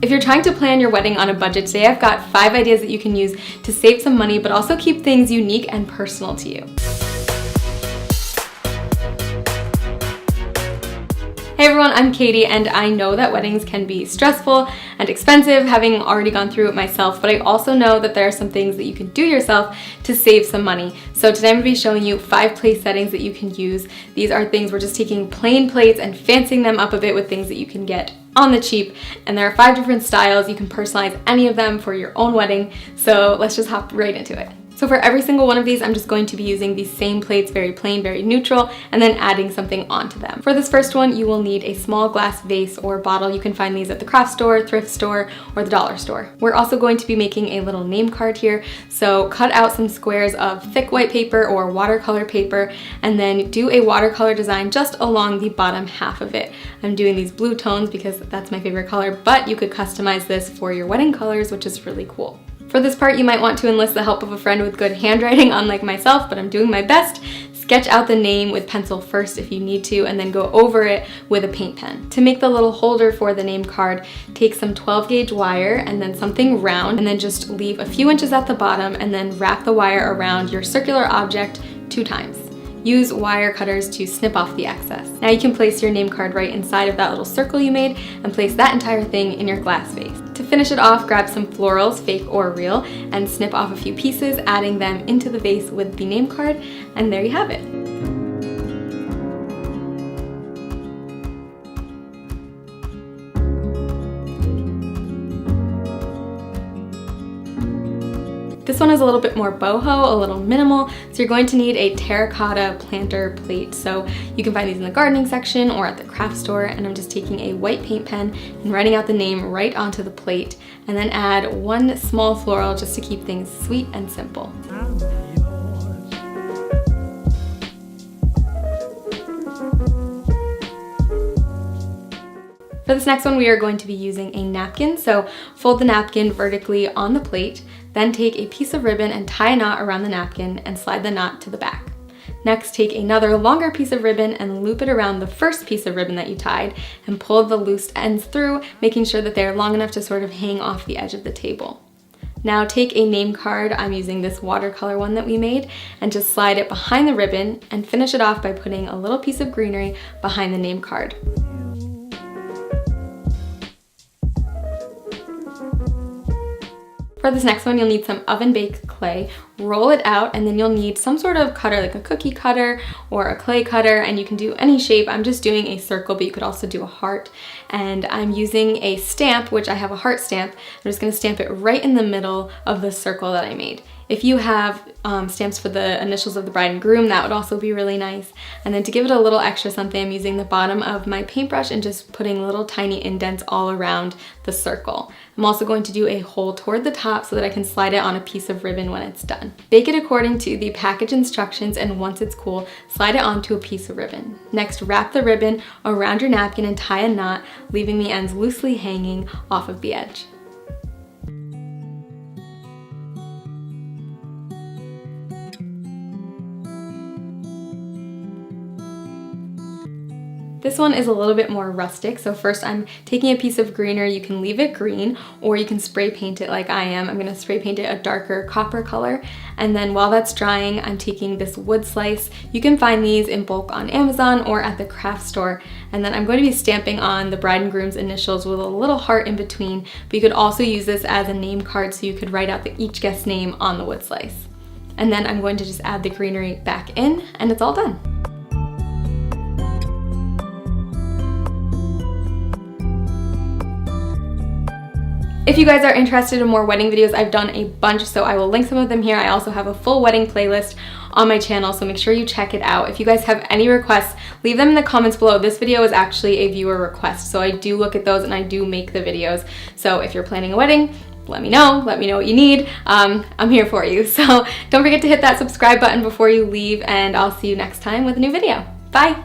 If you're trying to plan your wedding on a budget, today I've got 5 ideas that you can use to save some money but also keep things unique and personal to you. Hey everyone, I'm Katie, and I know that weddings can be stressful and expensive, having already gone through it myself, but I also know that there are some things that you can do yourself to save some money. So today I'm going to be showing you 5 plate settings that you can use. These are things, we're just taking plain plates and fancying them up a bit with things that you can get on the cheap, and there are 5 different styles. You can personalize any of them for your own wedding, so let's just hop right into it. So for every single one of these, I'm just going to be using these same plates, very plain, very neutral, and then adding something onto them. For this first one, you will need a small glass vase or bottle. You can find these at the craft store, thrift store, or the dollar store. We're also going to be making a little name card here, so cut out some squares of thick white paper or watercolor paper, and then do a watercolor design just along the bottom half of it. I'm doing these blue tones because that's my favorite color, but you could customize this for your wedding colors, which is really cool. For this part, you might want to enlist the help of a friend with good handwriting, unlike myself, but I'm doing my best. Sketch out the name with pencil first if you need to, and then go over it with a paint pen. To make the little holder for the name card, take some 12 gauge wire and then something round, and then just leave a few inches at the bottom and then wrap the wire around your circular object 2 times. Use wire cutters to snip off the excess. Now you can place your name card right inside of that little circle you made and place that entire thing in your glass vase. To finish it off, grab some florals, fake or real, and snip off a few pieces, adding them into the vase with the name card, and there you have it. This one is a little bit more boho, a little minimal, so you're going to need a terracotta planter plate. So you can find these in the gardening section or at the craft store, and I'm just taking a white paint pen and writing out the name right onto the plate, and then add 1 small floral just to keep things sweet and simple. For this next one, we are going to be using a napkin, so fold the napkin vertically on the plate, then take a piece of ribbon and tie a knot around the napkin and slide the knot to the back. Next, take another longer piece of ribbon and loop it around the first piece of ribbon that you tied and pull the loose ends through, making sure that they're long enough to sort of hang off the edge of the table. Now take a name card, I'm using this watercolor one that we made, and just slide it behind the ribbon and finish it off by putting a little piece of greenery behind the name card. For this next one, you'll need some oven baked clay. Roll it out, and then you'll need some sort of cutter, like a cookie cutter or a clay cutter, and you can do any shape. I'm just doing a circle, but you could also do a heart. And I'm using a stamp, which I have a heart stamp. I'm just gonna stamp it right in the middle of the circle that I made. If you have stamps for the initials of the bride and groom, that would also be really nice. And then to give it a little extra something, I'm using the bottom of my paintbrush and just putting little tiny indents all around the circle. I'm also going to do a hole toward the top so that I can slide it on a piece of ribbon when it's done. Bake it according to the package instructions, and once it's cool, slide it onto a piece of ribbon. Next, wrap the ribbon around your napkin and tie a knot, leaving the ends loosely hanging off of the edge. This one is a little bit more rustic, so first I'm taking a piece of greenery. You can leave it green or you can spray paint it like I am. I'm gonna spray paint it a darker copper color, and then while that's drying, I'm taking this wood slice. You can find these in bulk on Amazon or at the craft store, and then I'm going to be stamping on the bride and groom's initials with a little heart in between, but you could also use this as a name card so you could write out each guest's name on the wood slice. And then I'm going to just add the greenery back in, and it's all done. If you guys are interested in more wedding videos, I've done a bunch, so I will link some of them here. I also have a full wedding playlist on my channel, so make sure you check it out. If you guys have any requests, leave them in the comments below. This video is actually a viewer request, so I do look at those and I do make the videos. So if you're planning a wedding, let me know what you need. I'm here for you. So don't forget to hit that subscribe button before you leave, and I'll see you next time with a new video. Bye!